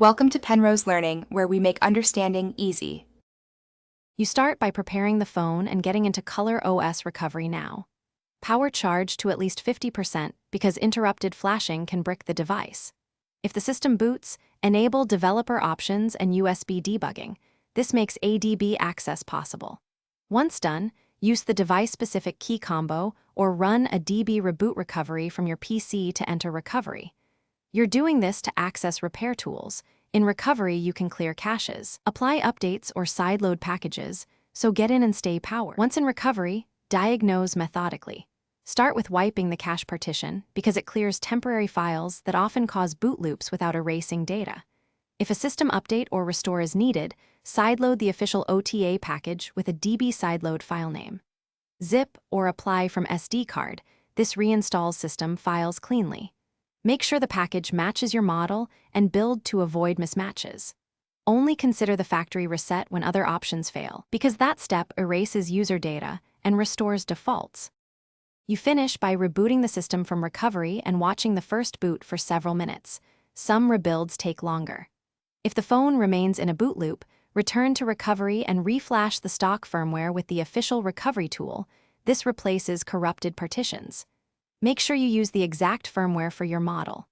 Welcome to Penrose Learning, where we make understanding easy. You start by preparing the phone and getting into ColorOS recovery now. Power charge to at least 50% because interrupted flashing can brick the device. If the system boots, enable developer options and USB debugging. This makes ADB access possible. Once done, use the device-specific key combo or run a DB reboot recovery from your PC to enter recovery. You're doing this to access repair tools. In recovery, you can clear caches, apply updates or sideload packages, so get in and stay powered. Once in recovery, diagnose methodically. Start with wiping the cache partition because it clears temporary files that often cause boot loops without erasing data. If a system update or restore is needed, sideload the official OTA package with a DB sideload file name. Zip or apply from SD card. This reinstalls system files cleanly. Make sure the package matches your model and build to avoid mismatches. Only consider the factory reset when other options fail, because that step erases user data and restores defaults. You finish by rebooting the system from recovery and watching the first boot for several minutes. Some rebuilds take longer. If the phone remains in a boot loop, return to recovery and reflash the stock firmware with the official recovery tool. This replaces corrupted partitions. Make sure you use the exact firmware for your model.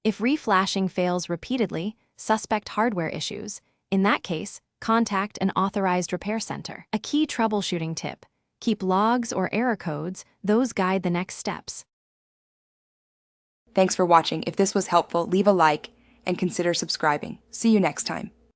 If reflashing fails repeatedly, suspect hardware issues. In that case, contact an authorized repair center. A key troubleshooting tip: keep logs or error codes, those guide the next steps. Thanks for watching. If this was helpful, leave a like and consider subscribing. See you next time.